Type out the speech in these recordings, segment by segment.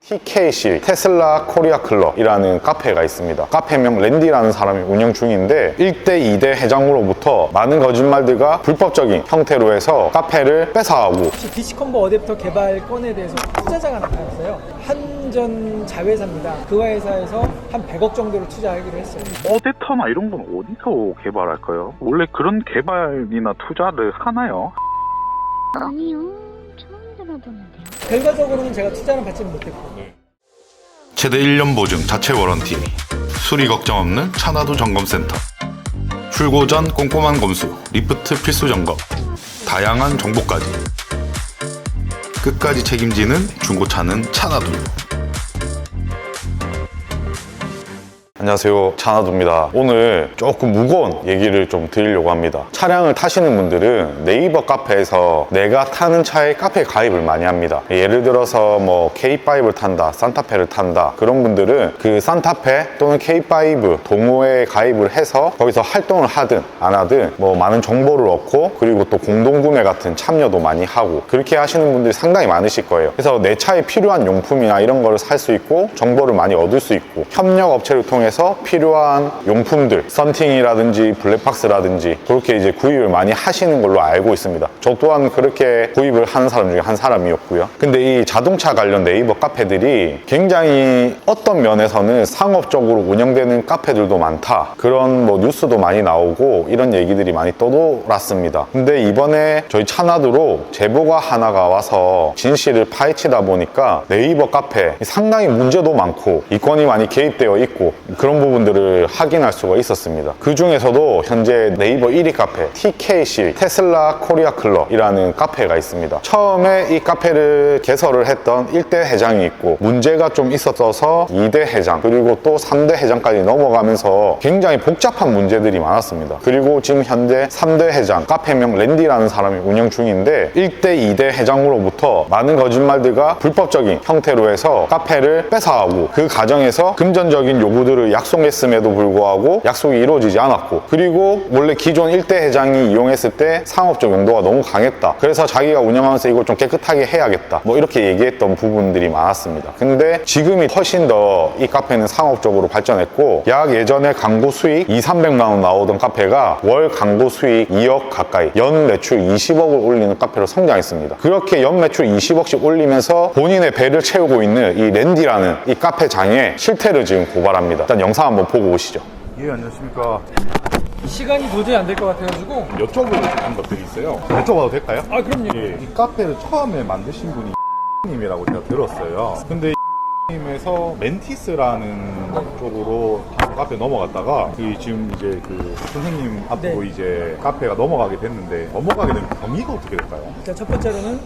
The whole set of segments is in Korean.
TKC 테슬라 코리아 클럽이라는 카페가 있습니다. 카페명 랜디라는 사람이 운영 중인데 1대 2대 회장으로부터 많은 거짓말들과 불법적인 형태로 해서 카페를 뺏어가고, 혹시 DC컨버 어댑터 개발 건에 대해서 투자자가 나타났어요. 한전 자회사입니다. 그 회사에서 한 100억 정도를 투자하기로 했어요. 어댑터나 이런 건 어디서 개발할까요? 원래 그런 개발이나 투자를 하나요? 아니요, 처음 들어보는데요. 결과적으로는 제가 투자는 받지는 못했고. 최대 1년 보증 자체 워런티, 수리 걱정 없는 차나도 점검센터, 출고 전 꼼꼼한 검수, 리프트 필수 점검, 다양한 정보까지 끝까지 책임지는 중고차는 차나도. 안녕하세요, 차나도입니다. 오늘 조금 무거운 얘기를 좀 드리려고 합니다. 차량을 타시는 분들은 네이버 카페에서 내가 타는 차에 카페 가입을 많이 합니다. 예를 들어서 뭐 K5를 탄다, 산타페를 탄다, 그런 분들은 그 산타페 또는 K5 동호회에 가입을 해서 거기서 활동을 하든 안 하든 뭐 많은 정보를 얻고, 그리고 또 공동구매 같은 참여도 많이 하고, 그렇게 하시는 분들이 상당히 많으실 거예요. 그래서 내 차에 필요한 용품이나 이런 거를 살 수 있고 정보를 많이 얻을 수 있고, 협력 업체를 통해서 필요한 용품들, 썬팅이라든지 블랙박스라든지 그렇게 이제 구입을 많이 하시는 걸로 알고 있습니다. 저 또한 그렇게 구입을 하는 사람 중에 한 사람이었고요. 근데 이 자동차 관련 네이버 카페들이 굉장히 어떤 면에서는 상업적으로 운영되는 카페들도 많다, 그런 뭐 뉴스도 많이 나오고 이런 얘기들이 많이 떠돌았습니다. 근데 이번에 저희 차나도로 제보가 하나가 와서 진실을 파헤치다 보니까 네이버 카페 상당히 문제도 많고 이권이 많이 개입되어 있고 그런 부분들을 확인할 수가 있었습니다. 그 중에서도 현재 네이버 1위 카페 TKC 테슬라 코리아 클럽이라는 카페가 있습니다. 처음에 이 카페를 개설을 했던 1대 회장이 있고 문제가 좀 있었어서 2대 회장, 그리고 또 3대 회장까지 넘어가면서 굉장히 복잡한 문제들이 많았습니다. 그리고 지금 현재 3대 회장, 카페명 랜디라는 사람이 운영 중인데 1대 2대 회장으로부터 많은 거짓말들과 불법적인 형태로 해서 카페를 뺏어가고, 그 과정에서 금전적인 요구들을 약속했음에도 불구하고 약속이 이루어지지 않았고, 그리고 원래 기존 1대 회장이 이용했을 때 상업적 용도가 너무 강했다, 그래서 자기가 운영하면서 이걸 좀 깨끗하게 해야겠다, 뭐 이렇게 얘기했던 부분들이 많았습니다. 근데 지금이 훨씬 더 이 카페는 상업적으로 발전했고, 약 예전에 광고 수익 200~300만 원 나오던 카페가 월 광고 수익 2억 가까이, 연 매출 20억을 올리는 카페로 성장했습니다. 그렇게 연 매출 20억씩 올리면서 본인의 배를 채우고 있는 이 랜디라는 이 카페장에 실태를 지금 고발합니다. 일단 영상 한번 보고 오시죠. 예, 안녕하십니까. 시간이 도저히 안 될 것 같아가지고. 여쭤보고 싶은 것들이 있어요. 여쭤봐도 될까요? 아, 그럼요. 예, 이 카페를 처음에 만드신 분이 님이라고 제가 들었어요. 근데 님에서 멘티스라는 쪽으로 카페 넘어갔다가 지금 이제 그 선생님 앞으로 네. 이제 카페가 넘어가게 됐는데, 넘어가게 된 경위가 어떻게 될까요? 일단 첫 번째로는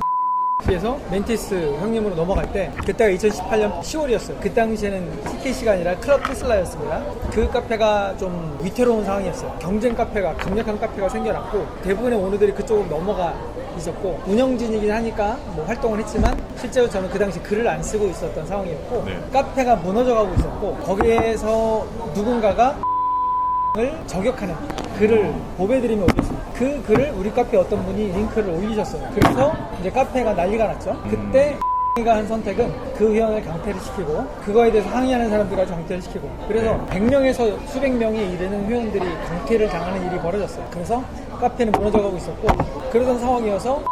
에서 멘티스 형님으로 넘어갈 때, 그때가 2018년 10월이었어요. 그 당시에는 TKC가 아니라 클럽 테슬라였습니다. 그 카페가 좀 위태로운 상황이었어요. 경쟁 카페가, 강력한 카페가 생겨났고 대부분의 오너들이 그쪽으로 넘어가 있었고, 운영진이긴 하니까 뭐 활동을 했지만 실제로 저는 그 당시 글을 안 쓰고 있었던 상황이었고, 네. 카페가 무너져가고 있었고, 거기에서 누군가가 을 저격하는 글을 보배드리며 올렸습니다. 그 글을 우리 카페 어떤 분이 링크를 올리셨어요. 그래서 이제 카페가 난리가 났죠. 그때 가 한 선택은 그 회원을 강퇴를 시키고, 그거에 대해서 항의하는 사람들까지 강퇴를 시키고, 그래서 100명에서 수백 명에 이르는 회원들이 강퇴를 당하는 일이 벌어졌어요. 그래서 카페는 무너져가고 있었고, 그러던 상황이어서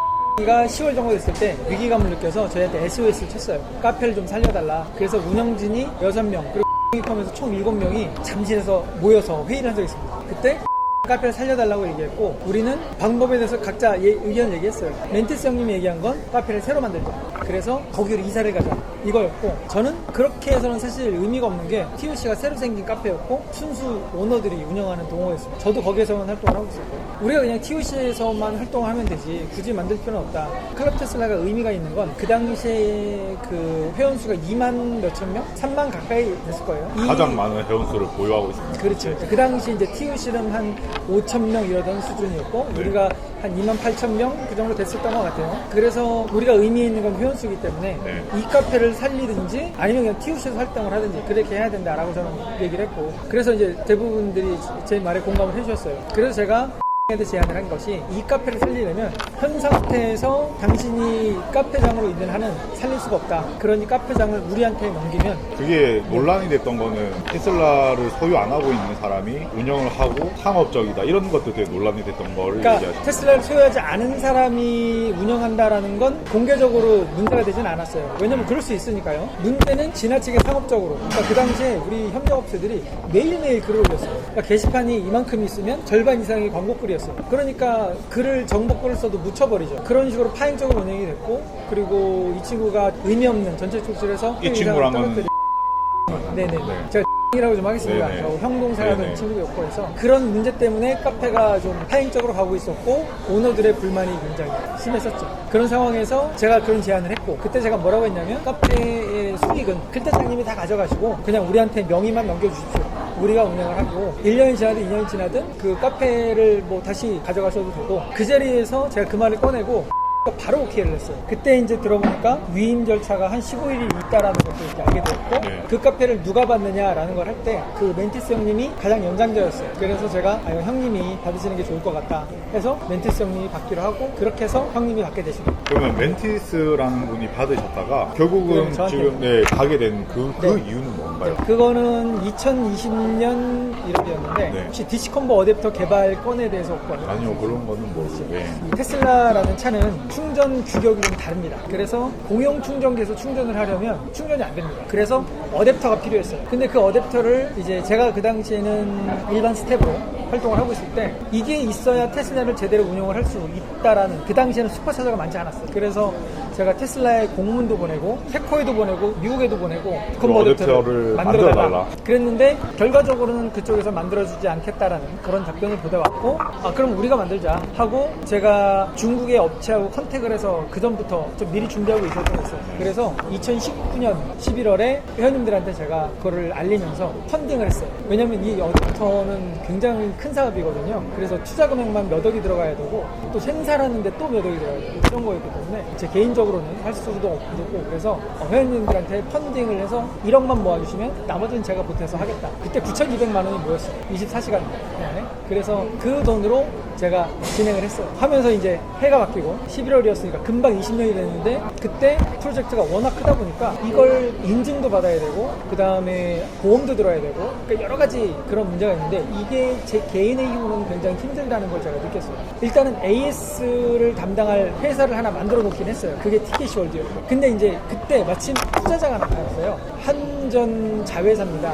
가 10월 정도 됐을 때 위기감을 느껴서 저희한테 SOS를 쳤어요. 카페를 좀 살려달라. 그래서 운영진이 6명, 그리고 하면서 총 7명이 잠실에서 모여서 회의를 한 적이 있습니다. 그때 카페를 살려달라고 얘기했고, 우리는 방법에 대해서 각자 의견을 얘기했어요. 멘티스 형님이 얘기한 건 카페를 새로 만들자, 그래서 거기로 이사를 가자, 이거였고, 저는 그렇게 해서는 사실 의미가 없는 게 TOC가 새로 생긴 카페였고 순수 오너들이 운영하는 동호회였어요. 저도 거기에서만 활동을 하고 있었고, 우리가 그냥 TOC에서만 활동을 하면 되지 굳이 만들 필요는 없다. 클럽 테슬라가 의미가 있는 건 그 당시에 그 회원수가 2만 몇천 명? 3만 가까이 됐을 거예요. 가장 많은 회원수를 보유하고 있습니다. 그렇죠. 그 당시 이제 TOC는 한 5,000명 이러던 수준이었고, 네. 우리가 한 28,000명 그 정도 됐었던 것 같아요. 그래서 우리가 의미 있는 건 회원수이기 때문에 네. 이 카페를 살리든지 아니면 그냥 TOC에서 활동을 하든지 그렇게 해야 된다라고 저는 얘기를 했고, 그래서 이제 대부분들이 제 말에 공감을 해주셨어요. 그래서 제가 에도 제안을 한 것이 이 카페를 살리려면 현 상태에서 당신이 카페장으로 일을 하는 살릴 수가 없다. 그러니 카페장을 우리한테 넘기면 그게 논란이 됐던 거는 테슬라를 소유 안 하고 있는 사람이 운영을 하고 상업적이다 이런 것들 때문에 논란이 됐던 거를 그러니까 얘기하시죠. 테슬라를 소유하지 않은 사람이 운영한다라는 건 공개적으로 문제가 되진 않았어요. 왜냐면 그럴 수 있으니까요. 문제는 지나치게 상업적으로. 그러니까 그 당시에 우리 협력업체들이 매일매일 글을 올렸어요. 그러니까 게시판이 이만큼 있으면 절반 이상이 광고글이었어요. 그러니까 글을 정보글을 써도 묻혀버리죠. 그런 식으로 파행적으로 운영이 됐고, 그리고 이 친구가 의미 없는 전체 출시해서 이 친구랑 네네. 네. 제가 이라고 좀 하겠습니다. 네네. 저 형 동생하던 네네. 친구였고 해서 그런 문제 때문에 카페가 좀 파행적으로 가고 있었고 오너들의 불만이 굉장히 심했었죠. 그런 상황에서 제가 그런 제안을 했고 그때 제가 뭐라고 했냐면 카페의 수익은 클대장님이 다 가져가시고 그냥 우리한테 명의만 넘겨주십시오. 우리가 운영을 하고 1년이 지나든 2년이 지나든 그 카페를 뭐 다시 가져가셔도 되고 그 자리에서 제가 그 말을 꺼내고 바로 오케이를 했어요. 그때 이제 들어보니까 위임 절차가 한 15일이 있다라는 것도 이렇게 알게 되었고 네. 그 카페를 누가 받느냐라는 걸 할 때 그 멘티스 형님이 가장 연장자였어요. 그래서 제가 형님이 받으시는 게 좋을 것 같다 해서 멘티스 형님이 받기로 하고 그렇게 해서 형님이 받게 되시고 그러면 멘티스라는 분이 받으셨다가 결국은 네, 저한테. 지금 가게 된 그 네. 이유는 뭔가요? 그거는 2020년 1월이었는데 네. 혹시 DC컴버 어댑터 개발 건에 대해서 혹시 알고 아니요 그런 거는 모르고 네. 이 테슬라라는 차는 충전 규격이 좀 다릅니다. 그래서 공용 충전기에서 충전을 하려면 충전이 안 됩니다. 그래서 어댑터가 필요했어요. 근데 그 어댑터를 이제 제가 그 당시에는 일반 스텝으로 활동을 하고 있을 때 이게 있어야 테슬라를 제대로 운영을 할 수 있다라는 그 당시에는 슈퍼차저가 많지 않았어요. 그래서 제가 테슬라에 공문도 보내고 테코에도 보내고 미국에도 보내고 컴버 어댑터를 만들어달라. 그랬는데 결과적으로는 그쪽에서 만들어주지 않겠다라는 그런 답변을 보내왔고 그럼 우리가 만들자 하고 제가 중국의 업체하고 컨택을 해서 그 전부터 좀 미리 준비하고 있었던 거 있어요. 그래서 2019년 11월에 회원님들한테 제가 그거를 알리면서 펀딩을 했어요. 왜냐면 이 어댑터는 굉장히 큰 사업이거든요. 그래서 투자 금액만 몇 억이 들어가야 되고 또 생산하는데 또 몇 억이 들어가야 되고 그런 거였기 때문에 제 개인적으로는 할 수도 없고 그래서 회원님들한테 펀딩을 해서 1억만 모아주시면 나머지는 제가 보태서 하겠다. 그때 9,200만 원이 모였어요. 24시간 동안에. 그래서 그 돈으로 제가 진행을 했어요. 하면서 이제 해가 바뀌고 11월이었으니까 금방 20년이 됐는데 그때 프로젝트가 워낙 크다 보니까 이걸 인증도 받아야 되고 그 다음에 보험도 들어야 되고 그러니까 여러 가지 그런 문제가 있는데 이게 제 개인의 힘으로는 굉장히 힘들다는 걸 제가 느꼈어요. 일단은 AS를 담당할 회사를 하나 만들어 놓긴 했어요. 그게 티켓 월드였고 근데 이제 그때 마침 투자자가 나타났어요. 한전 자회사입니다.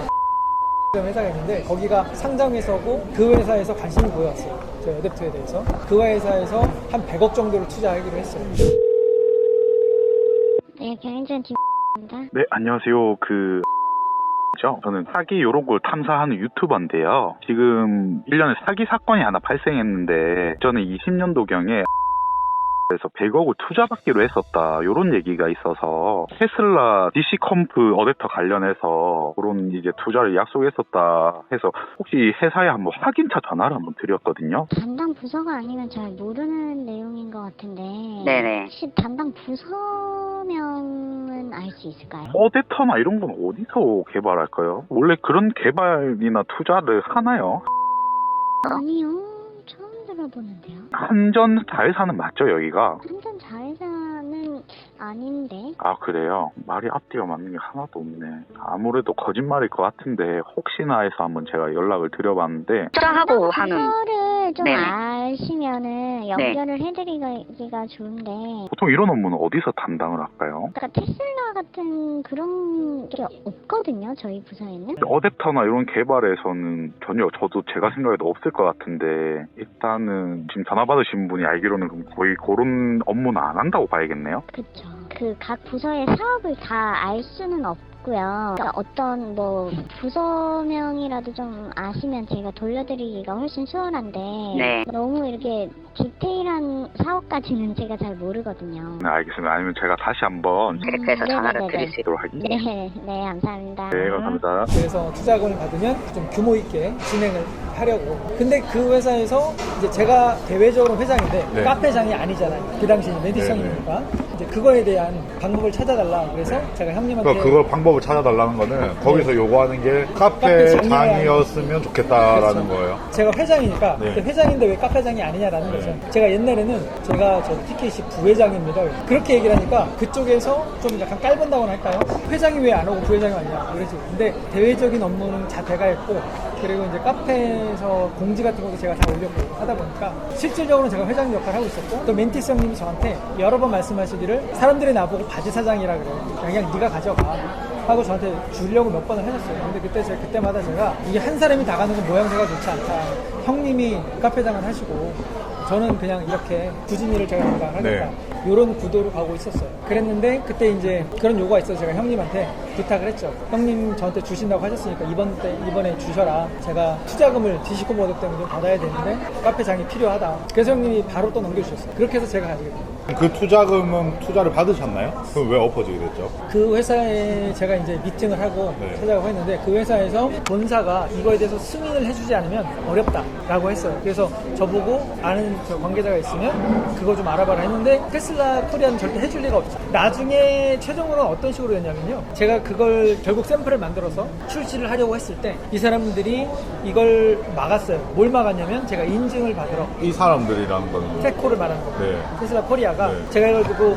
회사가 있는데 거기가 상장회사고 그 회사에서 관심이 보였어요. 저희 어댑터에 대해서 그 회사에서 한 100억 정도를 투자하기로 했어요. 네, 경영진 팀입니다. 네, 안녕하세요. 저는 사기 요런 걸 탐사하는 유튜버인데요. 지금 1년에 사기 사건이 하나 발생했는데 저는 20년도경에 그래서 100억을 투자받기로 했었다 요런 얘기가 있어서 테슬라 DC 컴프 어댑터 관련해서 그런 이제 투자를 약속했었다 해서 혹시 회사에 한번 확인차 전화를 한번 드렸거든요. 담당 부서가 아니면 잘 모르는 내용인 것 같은데 네네. 혹시 담당 부서명은 알 수 있을까요? 어댑터나 이런 건 어디서 개발할까요? 원래 그런 개발이나 투자를 하나요? 아니요, 처음 들어보는데요. 한전 자회사는 맞죠, 여기가? 한전 자회사는 아닌데. 아, 그래요? 말이 앞뒤가 맞는 게 하나도 없네. 아무래도 거짓말일 것 같은데 혹시나 해서 한번 제가 연락을 드려봤는데 투자하고 하는. 부서를 좀 네네. 아시면은 연결을 해드리기가 좋은데 보통 이런 업무는 어디서 담당을 할까요? 그러니까 테슬라 같은 그런 게 없거든요, 저희 부서에는. 어댑터나 이런 개발에서는 전혀 저도 제가 생각해도 없을 것 같은데 일단은 지금 전화 받으신 분이 알기로는 그럼 거의 그런 업무는 안 한다고 봐야겠네요. 그렇죠. 그 각 부서의 사업을 다 알 수는 없고요. 그러니까 어떤 뭐 부서명이라도 좀 아시면 제가 돌려드리기가 훨씬 수월한데 네. 너무 이렇게 디테일한 사업까지는 제가 잘 모르거든요. 네, 알겠습니다. 아니면 제가 다시 한번 체크해서 전화를 드릴 수 드리도록 하겠습니다. 네, 감사합니다. 네, 감사합니다. 그래서 투자금을 받으면 좀 규모 있게 진행을 하려고. 근데 그 회사에서 이제 제가 대외적으로 회장인데 네. 카페장이 아니잖아요. 그 당시 멘티성이니까 이제 그거에 대한 방법을 찾아달라. 그래서 제가 형님한테 그러니까 그걸 방법을 찾아달라는 거는 거기서 요구하는 게 카페장이었으면 좋겠다라는 그렇죠. 거예요. 제가 회장이니까 네. 그때 회장인데 왜 카페장이 아니냐라는 거죠. 제가 옛날에는 제가 저 TKC 부회장입니다. 그렇게 얘기를 하니까 그쪽에서 좀 약간 깔본다고나 할까요? 회장이 왜 안 오고 부회장이 왔냐 그러죠. 근데 대외적인 업무는 다 제가 했고 그리고 이제 카페에서 공지 같은 것도 제가 다 올렸고 하다 보니까 실질적으로 제가 회장 역할을 하고 있었고 또 멘티스 형님이 저한테 여러 번 말씀하시기를 사람들이 나보고 바지 사장이라 그래. 그냥 네가 가져가. 하고 저한테 주려고 몇 번을 하셨어요. 근데 그때마다 제가 이게 한 사람이 다 가는 건 모양새가 좋지 않다. 형님이 카페장을 하시고 저는 그냥 이렇게 굳은 일을 제가 하겠다. 네. 이런 구도로 가고 있었어요. 그랬는데 그때 이제 그런 요구가 있어서 제가 형님한테 부탁을 했죠. 형님 저한테 주신다고 하셨으니까 이번에 주셔라. 제가 투자금을 디시코모드 때문에 좀 받아야 되는데 카페장이 필요하다. 그래서 형님이 바로 또 넘겨주셨어요. 그렇게 해서 제가 가지게 됐어요. 그 투자금은 투자를 받으셨나요? 그럼 왜 엎어지게 됐죠? 그 회사에 제가 이제 미팅을 하고 네. 찾아가고 했는데 그 회사에서 본사가 이거에 대해서 승인을 해주지 않으면 어렵다라고 했어요. 그래서 저보고 아는 저 관계자가 있으면 그거 좀 알아봐라 했는데 테슬라 코리아는 절대 해줄 리가 없죠. 나중에 최종으로는 어떤 식으로 됐냐면요. 제가 그걸 결국 샘플을 만들어서 출시를 하려고 했을 때 이 사람들이 이걸 막았어요. 뭘 막았냐면 제가 인증을 받으러 이 사람들이라는 거는 테코를 말하는 겁니다. 네. 테슬라 코리아가 네. 제가 이걸 보고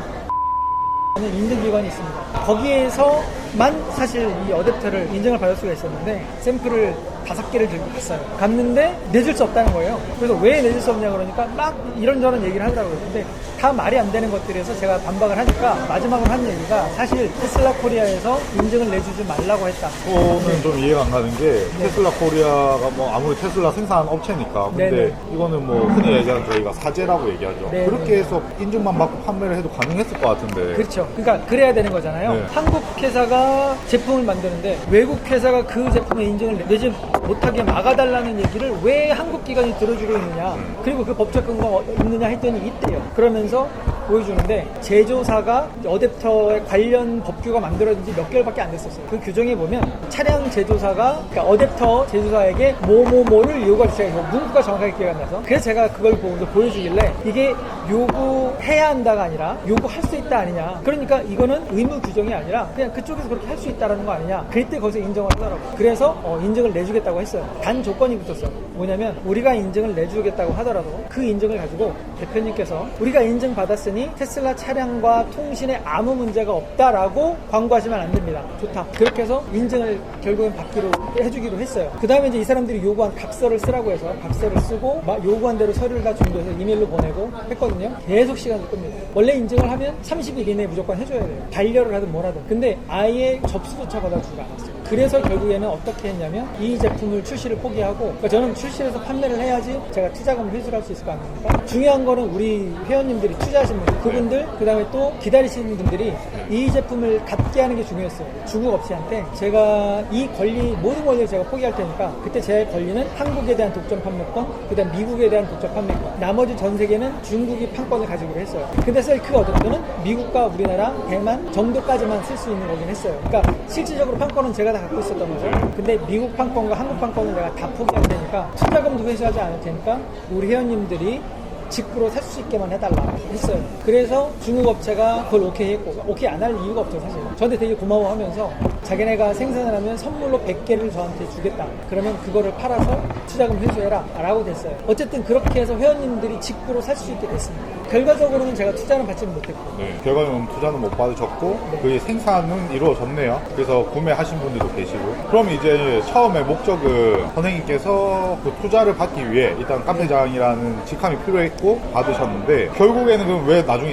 인증기관이 있습니다. 거기에서만 사실 이 어댑터를 인증을 받을 수가 있었는데 샘플을 5개를 들고 갔어요. 갔는데 내줄 수 없다는 거예요. 그래서 왜 내줄 수 없냐 그러니까 막 이런저런 얘기를 하더라고요. 근데 다 말이 안 되는 것들에서 제가 반박을 하니까 마지막으로 한 얘기가 사실 테슬라 코리아에서 인증을 내주지 말라고 했다. 저는 좀 이해가 안 가는 게 테슬라 코리아가 뭐 아무리 테슬라 생산 업체니까 근데 네네. 이거는 뭐 흔히 얘기하는 저희가 사제라고 얘기하죠. 네네. 그렇게 해서 인증만 받고 판매를 해도 가능했을 것 같은데 그렇죠. 그러니까 그래야 되는 거잖아요. 네. 한국 회사가 제품을 만드는데 외국 회사가 그 제품의 인증을 내지 못하게 막아달라는 얘기를 왜 한국 기관이 들어주고 있느냐. 그리고 그 법적 근거가 있느냐 했더니 있대요. 그러면서 보여주는데 제조사가 어댑터에 관련 법규가 만들어진 지 몇 개월밖에 안 됐었어요. 그 규정에 보면 차량 제조사가 그러니까 어댑터 제조사에게 뭐뭐뭐를 요구할 때 문구가 정확하게 기억이 안 나서 그래서 제가 그걸 보여주길래 이게 요구해야 한다가 아니라 요구할 수 있다 아니냐. 그러니까 이거는 의무 규정이 아니라 그냥 그쪽에서 그렇게 할 수 있다라는 거 아니냐. 그때 거기서 인정을 하더라고요. 그래서 인증을 내주겠다고 했어요. 단 조건이 붙었어요. 뭐냐면 우리가 인증을 내주겠다고 하더라도 그 인증을 가지고 대표님께서 우리가 인증 받았으니 테슬라 차량과 통신에 아무 문제가 없다라고 광고하시면 안 됩니다. 좋다. 그렇게 해서 인증을 결국엔 받기로 해주기로 했어요. 그 다음에 이제 이 사람들이 요구한 각서를 쓰라고 해서 각서를 쓰고 요구한 대로 서류를 다 준비해서 이메일로 보내고 했거든요. 계속 시간을 끕니다. 원래 인증을 하면 30일 이내에 무조건 해줘야 돼요. 반려를 하든 뭘 하든. 근데 아예 접수조차 받아주지 않았어요. 그래서 결국에는 어떻게 했냐면 이 제품을 출시를 포기하고 그러니까 저는 출시해서 판매를 해야지 제가 투자금을 회수할 수 있을 거 아닙니까? 중요한 거는 우리 회원님들이 투자하신 분들 그분들 그 다음에 또 기다리시는 분들이 이 제품을 갖게 하는 게 중요했어요. 중국 업체한테 제가 이 권리 모든 권리를 제가 포기할 테니까 그때 제 권리는 한국에 대한 독점 판매권 그 다음 미국에 대한 독점 판매권 나머지 전 세계는 중국이 판권을 가지기로 했어요. 근데 그 어댑터는 미국과 우리나라 대만 정도까지만 쓸 수 있는 거긴 했어요. 그러니까 실질적으로 판권은 제가 다 갖고 있었던 거죠. 근데 미국 판권과 한국 판권을 내가 다 포기할 테니까 투자금도 회수하지 않을 테니까 우리 회원님들이 직구로 살 수 있게만 해달라 했어요. 그래서 중국 업체가 그걸 오케이 했고 오케이 안 할 이유가 없죠 사실. 저한테 되게 고마워하면서 자기네가 생산을 하면 선물로 100개를 저한테 주겠다. 그러면 그거를 팔아서 투자금 회수해라 라고 됐어요. 어쨌든 그렇게 해서 회원님들이 직구로 살 수 있게 됐습니다. 결과적으로는 제가 투자는 받지는 못했고 네, 결과는 투자는 못 받으셨고 그 생산은 이루어졌네요. 그래서 구매하신 분들도 계시고 그럼 이제 처음에 목적은 선생님께서 그 투자를 받기 위해 일단 카페장이라는 직함이 필요했고 받으셨는데 결국에는 그럼 왜 나중에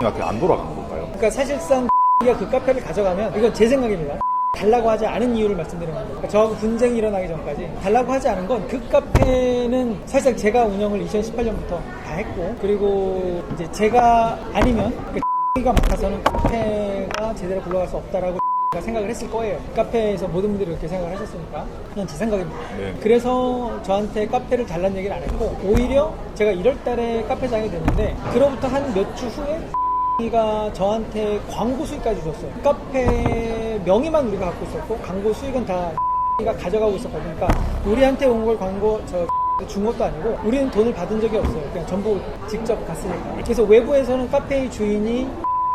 한테 안 돌아간 건가요? 그러니까 사실상 가 그 카페를 가져가면 이건 제 생각입니다. 달라고 하지 않은 이유를 말씀드리는 겁니다. 그러니까 저하고 분쟁이 일어나기 전까지 달라고 하지 않은 건 그 카페는 사실상 제가 운영을 2018년부터 다 했고 그리고 이제 제가 아니면 가 맡아서는 카페가 제대로 굴러갈 수 없다라고 생각을 했을 거예요. 카페에서 모든 분들이 그렇게 생각을 하셨으니까 그냥 제 생각입니다. 네. 그래서 저한테 카페를 달라는 얘기를 안 했고 오히려 제가 1월 달에 카페장이 됐는데 그로부터 한 몇 주 후에 가 저한테 광고 수익까지 줬어요. 카페 명의만 우리가 갖고 있었고 광고 수익은 다 가 가져가고 있었거든요. 그러니까 우리한테 온 걸 광고 준 것도 아니고 우리는 돈을 받은 적이 없어요. 그냥 전부 직접 갔으니까. 그래서 외부에서는 카페의 주인이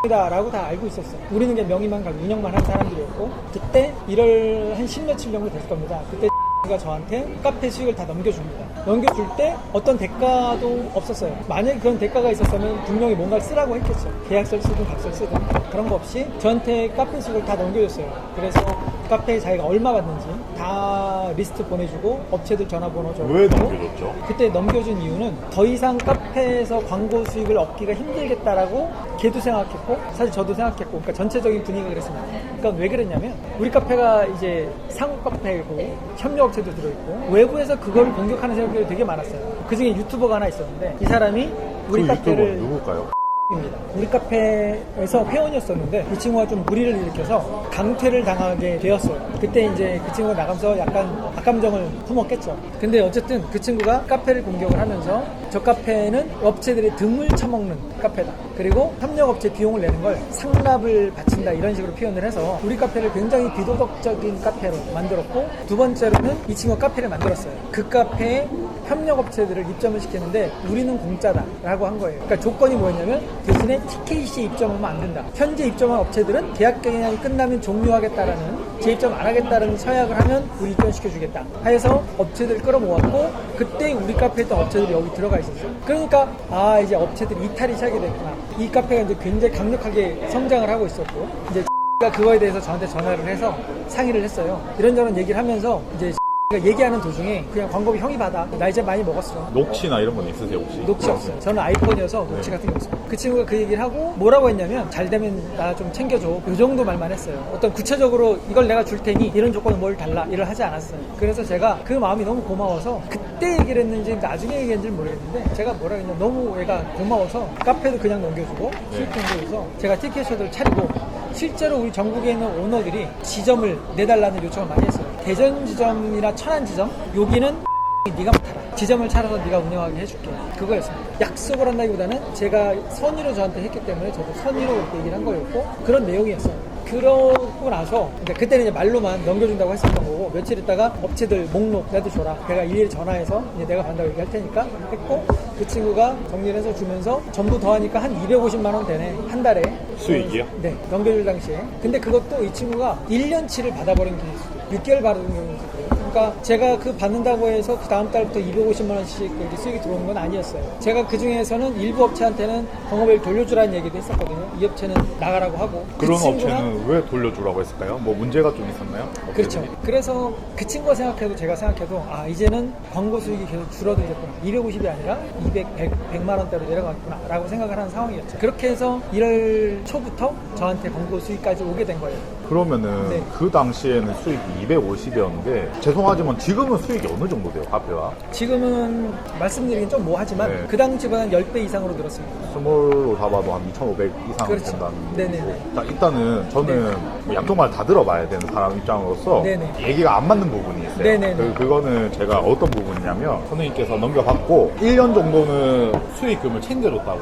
라고 다 알고 있었어요. 우리는 그냥 명의만 가고 운영만 한 사람들이었고 그때 1월 한 10며칠 정도 됐을 겁니다. 그때 가 저한테 카페 수익을 다 넘겨줍니다. 넘겨줄 때 어떤 대가도 없었어요. 만약에 그런 대가가 있었으면 분명히 뭔가를 쓰라고 했겠죠. 계약서를 쓰든 각서를 쓰든 그런 거 없이 저한테 카페 수익을 다 넘겨줬어요. 그래서 카페에 자기가 얼마 받는지 다 리스트 보내주고 업체들 전화번호 줘. 왜 넘겨줬죠? 그때 넘겨준 이유는 더 이상 카페에서 광고 수익을 얻기가 힘들겠다라고 걔도 생각했고 사실 저도 생각했고 그러니까 전체적인 분위기가 그랬습니다. 그러니까 왜 그랬냐면 우리 카페가 이제 상업 카페고 협력업체도 들어있고 외부에서 그걸 공격하는 사람들이 되게 많았어요. 그중에 유튜버가 하나 있었는데 이 사람이 우리 그 카페를 유튜버 누굴까요? 입니다. 우리 카페에서 회원이었었는데 이 친구가 좀 무리를 일으켜서 강퇴를 당하게 되었어요. 그때 이제 그 친구가 나가면서 약간 악감정을 품었겠죠. 근데 어쨌든 그 친구가 카페를 공격을 하면서 저 카페는 업체들의 등을 쳐먹는 카페다. 그리고 협력업체 비용을 내는 걸 상납을 바친다 이런 식으로 표현을 해서 우리 카페를 굉장히 비도덕적인 카페로 만들었고 두 번째로는 이 친구가 카페를 만들었어요. 그 카페에 협력업체들을 입점을 시키는데 우리는 공짜다 라고 한 거예요. 그러니까 조건이 뭐였냐면 대신에 TKC에 입점하면 안 된다. 현재 입점한 업체들은 계약 기간이 끝나면 종료하겠다라는 재입점 안 하겠다는 서약을 하면 우리 입점시켜주겠다 해서 업체들을 끌어모았고 그때 우리 카페에 있던 업체들이 여기 들어가 있었어요. 그러니까 아 이제 업체들이 이탈이 시작이 됐구나. 이 카페가 이제 굉장히 강력하게 성장을 하고 있었고 이제 가 그거에 대해서 저한테 전화를 해서 상의를 했어요. 이런저런 얘기를 하면서 이제 얘기하는 도중에 그냥 광고비 형이 받아. 나 이제 많이 먹었어. 녹취나 이런 건 있으세요 혹시? 녹취 없어요. 저는 아이폰이어서 녹취 같은 게 없어요. 그 친구가 그 얘기를 하고 뭐라고 했냐면 잘 되면 나 좀 챙겨줘. 이 정도 말만 했어요. 어떤 구체적으로 이걸 내가 줄 테니 이런 조건은 뭘 달라 이를 하지 않았어요. 그래서 제가 그 마음이 너무 고마워서 그때 얘기를 했는지 나중에 얘기했는지 모르겠는데 제가 뭐라 했냐 너무 얘가 고마워서 카페도 그냥 넘겨주고 수익 정도에서 제가 티켓쇼를 차리고 실제로 우리 전국에 있는 오너들이 지점을 내달라는 요청을 많이 했어요. 대전 지점이나 천안 지점 여기는 네가 맡아라. 지점을 차려서 네가 운영하게 해줄게. 그거였습니다. 약속을 한다기보다는 제가 선의로 저한테 했기 때문에 저도 선의로 그렇게 얘기를 한 거였고 그런 내용이었어요. 그러고 나서 그때는 이제 말로만 넘겨준다고 했었던 거고 며칠 있다가 업체들 목록 나도 줘라. 내가 일일이 전화해서 이제 내가 간다고 얘기할 테니까 했고 그 친구가 정리를 해서 주면서 전부 더하니까 한 250만 원 되네. 한 달에. 수익이요? 네. 넘겨줄 당시에. 근데 그것도 이 친구가 1년치를 받아버린 케이스. 6개월 받은 경우도 있고요. 그러니까 제가 그 받는다고 해서 그 다음 달부터 250만 원씩 이렇게 수익이 들어오는 건 아니었어요. 제가 그 중에서는 일부 업체한테는 광고비를 돌려주라는 얘기도 했었거든요. 이 업체는 나가라고 하고. 그런 그 친구랑- 업체는 왜 돌려주라고 했을까요? 뭐 문제가 좀 있었나요? 그렇죠. 그래서 그 친구가 생각해도 제가 생각해도 아 이제는 광고 수익이 계속 줄어들겠구나. 250이 아니라 200, 100만 원대로 내려가겠구나 라고 생각을 하는 상황이었죠. 그렇게 해서 1월 초부터 저한테 광고 수익까지 오게 된 거예요. 그러면은 네. 그 당시에는 수익이 250이었는데 죄송하지만 지금은 수익이 어느 정도 돼요 카페가? 지금은 말씀드리긴 좀 뭐하지만 네. 그 당시보다는 10배 이상으로 늘었습니다. 스몰로 잡아도 한 2,500 이상 그렇죠. 된다는 네네네. 거고. 자, 일단은 저는 뭐 양쪽 말 다 들어봐야 되는 사람 입장으로서 네네. 얘기가 안 맞는 부분이 있어요. 네네네. 그거는 제가 어떤 부분이냐면 선생님께서 넘겨받고 1년 정도는 수익금을 챙겨줬다고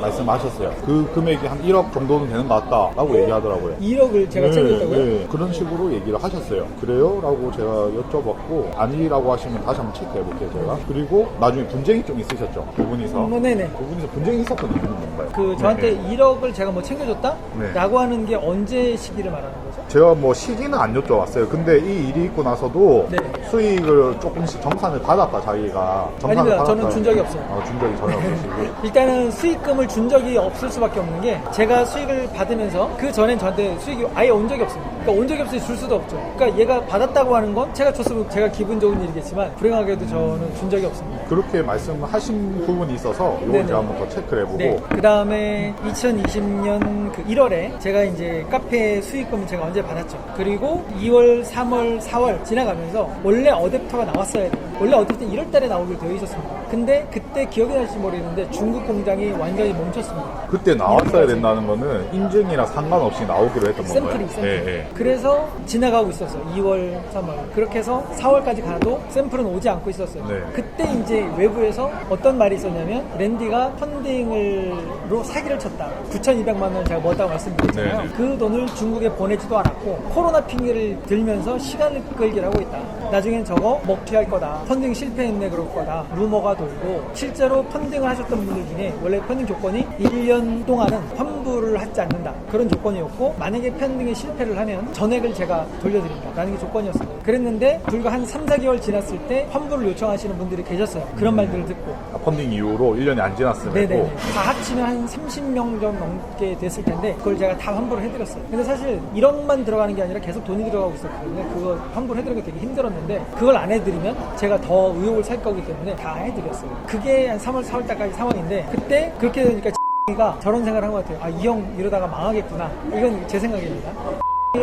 말씀하셨어요. 그 금액이 한 1억 정도는 되는 것 같다라고 얘기하더라고요. 2억을 제가 챙겼다고요? 네, 그런 식으로 얘기를 하셨어요. 그래요? 라고 제가 여쭤봤고 아니라고 하시면 다시 한번 체크해볼게요 제가. 그리고 나중에 분쟁이 좀 있으셨죠 두 분이서. 네네. 두 분이서 분쟁이 있었던 이유는 뭔가요? 그 저한테 네. 1억을 제가 뭐 챙겨줬다? 네. 라고 하는 게 언제 시기를 말하는 거죠? 제가 뭐 시기는 안 여쭤봤어요. 근데 이 일이 있고 나서도 네. 수익을 조금씩 정산을 받았다 자기가. 정산을 아닙니다. 받았다. 저는 준 적이 없어요. 준 적이 전혀 없으시고. 일단은 수익금을 준 적이 없을 수밖에 없는 게 제가 수익을 받으면서 그 전엔 저한테 수익이 아예 온 적이 없습니다. 그러니까 온 적이 없으니 줄 수도 없죠. 그러니까 얘가 받았다고 하는 건 제가 줬으면 제가 기분 좋은 일이겠지만 불행하게도 저는 준 적이 없습니다. 그렇게 말씀하신 부분이 있어서 이걸 네네. 제가 한번 더 체크를 해보고. 네. 그 다음에 2020년 그 1월에 제가 이제 카페 수익금을 제가 이제 받았죠. 그리고 2월, 3월, 4월 지나가면서 원래 어댑터가 나왔어야 돼요. 원래 어댑터 1월 달에 나오기로 되어 있었습니다. 근데 그때 기억이 날지 모르겠는데 중국 공장이 완전히 멈췄습니다. 그때 나왔어야 된다는 거는 인증이랑 상관없이 나오기로 했던 건가요? 샘플이. 예, 예. 그래서 지나가고 있었어요. 2월, 3월. 그렇게 해서 4월까지 가도 샘플은 오지 않고 있었어요. 네. 그때 이제 외부에서 어떤 말이 있었냐면 랜디가 펀딩으로 사기를 쳤다. 9,200만 원 제가 뭐다고 말씀드렸잖아요. 네. 그 돈을 중국에 보내지도 않았고 코로나 핑계를 들면서 시간을 끌기를 하고 있다. 나중엔 저거 먹튀할 거다. 펀딩 실패했네 그럴 거다. 루머가 돌고 실제로 펀딩을 하셨던 분들 중에 원래 펀딩 조건이 1년 동안은 환불을 하지 않는다. 그런 조건이었고 만약에 펀딩에 실패를 하면 전액을 제가 돌려드린다. 라는 게 조건이었어요. 그랬는데 불과 한 3, 4개월 지났을 때 환불을 요청하시는 분들이 계셨어요. 그런 말들을 듣고. 펀딩 이후로 1년이 안 지났음에도 네네. 다 합치면 한 30명 정도 넘게 됐을 텐데 그걸 제가 다 환불을 해드렸어요. 근데 사실 1억만 들어가는 게 아니라 계속 돈이 들어가고 있었기 때문에 그거 환불해드리는 게 되게 힘들었는데 그걸 안 해드리면 제가 더 의혹을 살 거기 때문에 다 해드렸어요. 그게 한 3월, 4월 달까지 상황인데 그때 그렇게 되니까 가 저런 생각을 한 것 같아요. 아, 이 형 이러다가 망하겠구나. 이건 제 생각입니다.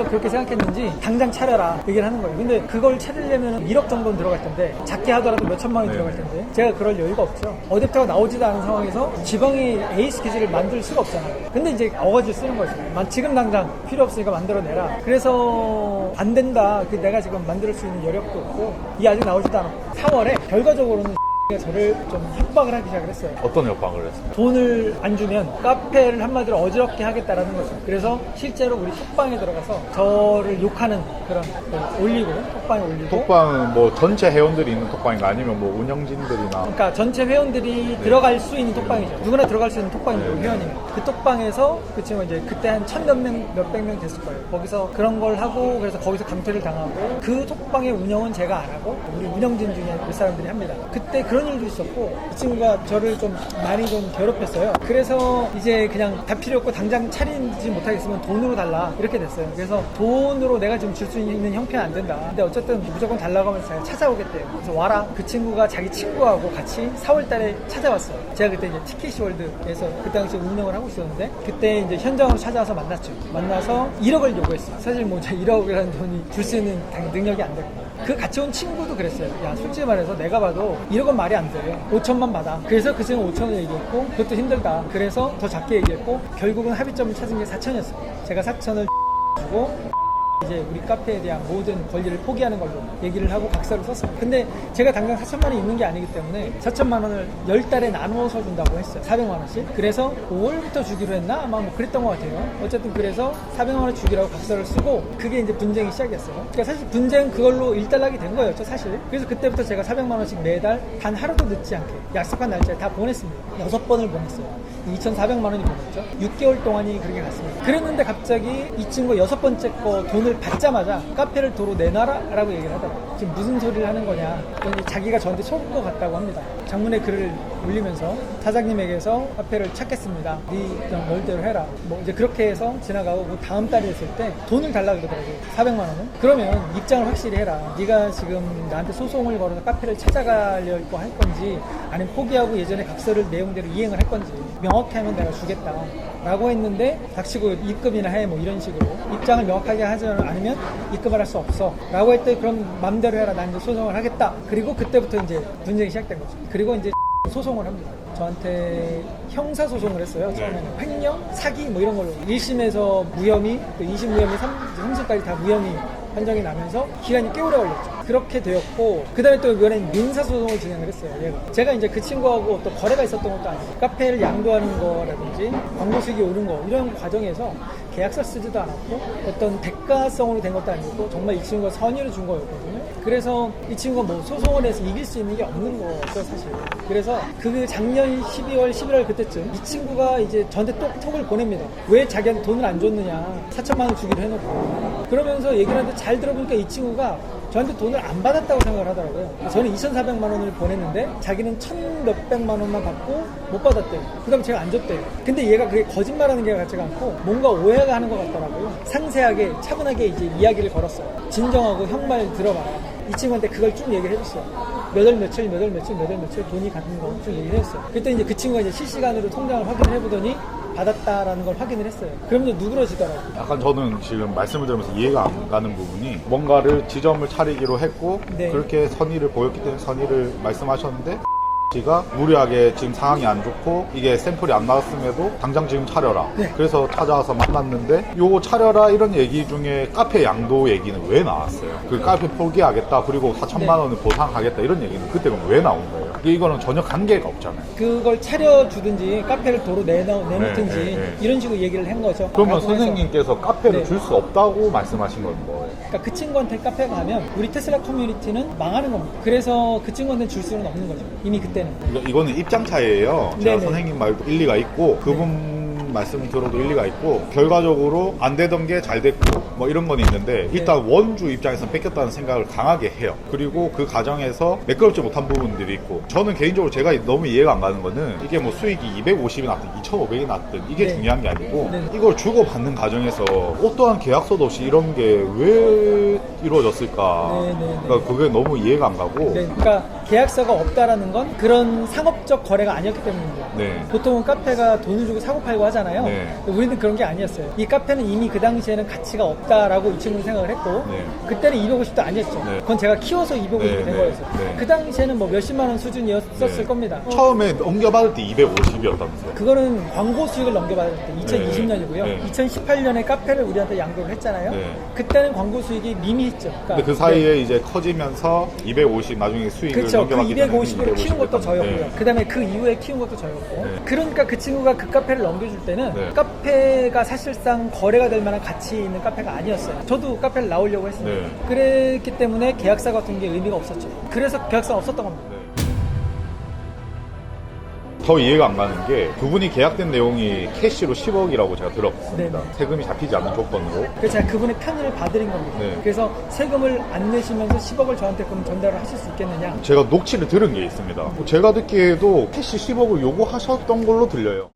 그렇게 생각했는지 당장 차려라 얘기를 하는 거예요. 근데 그걸 차리려면 1억 정도는 들어갈 텐데 작게 하더라도 몇 천만 원이 들어갈 텐데 제가 그럴 여유가 없죠. 어댑터가 나오지도 않은 상황에서 지방이 에이스 기지를 만들 수가 없잖아요. 근데 이제 어거지를 쓰는 거죠. 지금 당장 필요 없으니까 만들어내라. 그래서 안 된다. 내가 지금 만들 수 있는 여력도 없고 이 아직 나오지도 않았고 4월에 결과적으로는 저를 좀 협박을 하기 시작을 했어요. 어떤 협박을 했습니까? 돈을 안 주면 카페를 한마디로 어지럽게 하겠다라는 거죠. 그래서 실제로 우리 톡방에 들어가서 저를 욕하는 그런 올리고 톡방에 올리고 톡방은 뭐 전체 회원들이 있는 톡방인가 아니면 뭐 운영진들이나 그러니까 전체 회원들이 들어갈 수 있는 톡방이죠. 누구나 들어갈 수 있는 톡방이고 회원이면 그 톡방에서 그 친구가 이제 그때 한 1,000몇 몇백 명 됐을 거예요. 거기서 그런 걸 하고 그래서 거기서 강퇴를 당하고 그 톡방의 운영은 제가 안 하고 우리 운영진 중에 몇 사람들이 합니다. 그때 그런 일도 있었고 이 친구가 저를 좀 많이 좀 괴롭혔어요. 그래서 이제 그냥 다 필요 없고 당장 차리지 못하겠으면 돈으로 달라 이렇게 됐어요. 그래서 돈으로 내가 지금 줄 수 있는 형편이 안 된다. 근데 어쨌든 무조건 달라고 하면서 제가 찾아오겠대요. 그래서 와라. 그 친구가 자기 친구하고 같이 4월 달에 찾아왔어요. 제가 그때 이제 티켓월드에서 그 당시에 운영을 하고 있었는데 그때 이제 현장으로 찾아와서 만났죠. 만나서 1억을 요구했어요. 사실 뭐 1억이라는 돈이 줄 수 있는 능력이 안 됐고 그 같이 온 친구도 그랬어요. 야, 솔직히 말해서 내가 봐도 1억은 말이 안 돼. 5천만 받아. 그래서 그 친구 5천을 얘기했고 그것도 힘들다. 그래서 더 작게 얘기했고 결국은 합의점을 찾은 게 4천이었어요. 제가 4천을 주고 이제 우리 카페에 대한 모든 권리를 포기하는 걸로 얘기를 하고 각서를 썼습니다. 근데 제가 당장 4천만 원이 있는 게 아니기 때문에 4천만 원을 10달에 나누어서 준다고 했어요. 400만 원씩. 그래서 5월부터 주기로 했나? 아마 뭐 그랬던 것 같아요. 어쨌든 그래서 400만 원 주기라고 각서를 쓰고 그게 이제 분쟁이 시작이었어요. 그러니까 사실 분쟁은 그걸로 일단락이 된 거였죠, 사실. 그래서 그때부터 제가 400만 원씩 매달 단 하루도 늦지 않게 약속한 날짜에 다 보냈습니다. 6번을 보냈어요. 2,400만 원이 보냈죠. 6개월 동안이 그렇게 갔습니다. 그랬는데 갑자기 이 친구가 6번째 거 돈을 받자마자 카페를 도로 내놔라 라고 얘기를 하더라고요. 지금 무슨 소리를 하는 거냐. 자기가 저한테 속은 것 같다고 합니다. 장문에 글을 올리면서 사장님에게서 카페를 찾겠습니다. 네 말대로 해라. 뭐 이제 그렇게 해서 지나가고 그 다음 달에 했을 때 돈을 달라 그러더라고요. 400만 원은. 그러면 입장을 확실히 해라. 네가 지금 나한테 소송을 걸어서 카페를 찾아가려고 할 건지 아니면 포기하고 예전에 각서를 내용대로 이행을 할 건지 명확히 하면 내가 주겠다 라고 했는데 닥치고 입금이나 해 뭐 이런 식으로 입장을 명확하게 하지 않으면 입금을 할 수 없어 라고 할 때 그럼 맘대로 해라. 난 이제 소송을 하겠다. 그리고 그때부터 이제 분쟁이 시작된 거죠. 그리고 이제 소송을 합니다. 저한테 형사소송을 했어요. 처음에는 횡령, 사기 뭐 이런 걸로 1심에서 무혐의, 또 2심 무혐의, 3심까지 다 무혐의 판정이 나면서 기간이 꽤 오래 걸렸죠. 그렇게 되었고 그 다음에 또 이번엔 민사소송을 진행을 했어요. 얘가. 제가 이제 그 친구하고 또 거래가 있었던 것도 아니고 카페를 양도하는 거라든지 광고 수익이 오는 거 이런 과정에서 계약서 쓰지도 않았고 어떤 대가성으로 된 것도 아니고 정말 이 친구가 선의를 준 거였거든요. 그래서 이 친구가 뭐 소송을 해서 이길 수 있는 게 없는 거였죠, 사실. 그래서 그 작년 12월, 11월 그때쯤 이 친구가 이제 저한테 또 톡을 보냅니다. 왜 자기한테 돈을 안 줬느냐. 4천만 원 주기로 해놓고. 그러면서 얘기를 하는데 잘 들어보니까 이 친구가 저한테 돈을 안 받았다고 생각을 하더라고요. 저는 2,400만 원을 보냈는데 자기는 1,몇백만 원만 받고 못 받았대요. 그 다음에 제가 안 줬대요. 근데 얘가 그게 거짓말하는 게 같지가 않고 뭔가 오해가 하는 것 같더라고요. 상세하게 차분하게 이제 이야기를 걸었어요. 진정하고 형 말 들어봐라. 이 친구한테 그걸 쭉 얘기를 해줬어요. 몇 월 며칠 돈이 가는 거 좀 얘기를 했어요. 그때 이제 그 친구가 이제 실시간으로 통장을 확인을 해보더니 받았다라는 걸 확인을 했어요. 그러면 누그러지더라고요. 약간 저는 지금 말씀을 들으면서 이해가 안 가는 부분이 뭔가를 지점을 차리기로 했고 네. 그렇게 선의를 보였기 때문에 선의를 말씀하셨는데 씨가 무리하게 지금 상황이 안 좋고 이게 샘플이 안 나왔음에도 당장 지금 차려라. 네. 그래서 찾아와서 만났는데 요거 차려라 이런 얘기 중에 카페 양도 얘기는 왜 나왔어요? 그 카페 포기하겠다 그리고 4천만 원을 보상하겠다 이런 얘기는 그때 그럼 왜 나온 거예요? 이거는 전혀 관계가 없잖아요. 그걸 차려주든지 카페를 도로 내놓든지 네, 네. 이런 식으로 얘기를 한 거죠. 그러면 라고 해서. 선생님께서 카페를 네. 줄 수 없다고 말씀하신 건 뭐예요? 그러니까 그 친구한테 카페 가면 우리 테슬라 커뮤니티는 망하는 겁니다. 그래서 그 친구한테 줄 수는 없는 거죠. 이미 그때는. 그러니까 이거는 입장 차이예요. 제가 네네. 선생님 말도 일리가 있고 그분 말씀 들어도 일리가 있고 결과적으로 안 되던 게 잘 됐고 뭐 이런 건 있는데 일단 원주 입장에서 뺏겼다는 생각을 강하게 해요. 그리고 그 과정에서 매끄럽지 못한 부분들이 있고 저는 개인적으로 제가 너무 이해가 안 가는 거는 이게 뭐 수익이 250이 났든 2,500이 났든 이게 네. 중요한 게 아니고 네. 이걸 주고받는 과정에서 어떠한 계약서도 없이 이런 게 왜 이루어졌을까. 네, 네, 네. 그러니까 그게 너무 이해가 안 가고 네, 그러니까 계약서가 없다라는 건 그런 상업적 거래가 아니었기 때문입니다. 네. 보통은 카페가 돈을 주고 사고 팔고 하잖아요. 네. 우리는 그런 게 아니었어요. 이 카페는 이미 그 당시에는 가치가 없다라고 이 친구는 생각을 했고 네. 그때는 250도 아니었죠. 네. 그건 제가 키워서 250이 네, 된 네, 거였어요. 네. 그 당시에는 뭐 몇십만 원 수준이었을 네. 겁니다. 처음에 넘겨받을 때 250이었다면서요? 그거는 광고 수익을 넘겨받을 때 2020년이고요. 네. 2018년에 카페를 우리한테 양도를 했잖아요. 네. 그때는 광고 수익이 미미했죠. 그러니까 근데 그 사이에 이제 커지면서 250 나중에 수익을 그렇죠. 그 넘겨받기 때문에 250으로 키운 것도 저였고요. 네. 그 다음에 그 이후에 키운 것도 저였고. 네. 그러니까 그 친구가 그 카페를 넘겨줄 때는 네. 카페가 사실상 거래가 될 만한 가치 있는 카페가 아니었어요. 저도 카페를 나오려고 했습니다. 네. 그랬기 때문에 계약서 같은 게 의미가 없었죠. 그래서 계약서가 없었던 겁니다. 네. 더 이해가 안 가는 게 그분이 계약된 내용이 캐시로 10억이라고 제가 들었습니다. 네. 세금이 잡히지 않는 조건으로. 그래서 제가 그분의 편의를 봐드린 겁니다. 네. 그래서 세금을 안 내시면서 10억을 저한테 그럼 전달을 하실 수 있겠느냐. 제가 녹취를 들은 게 있습니다. 제가 듣기에도 캐시 10억을 요구하셨던 걸로 들려요.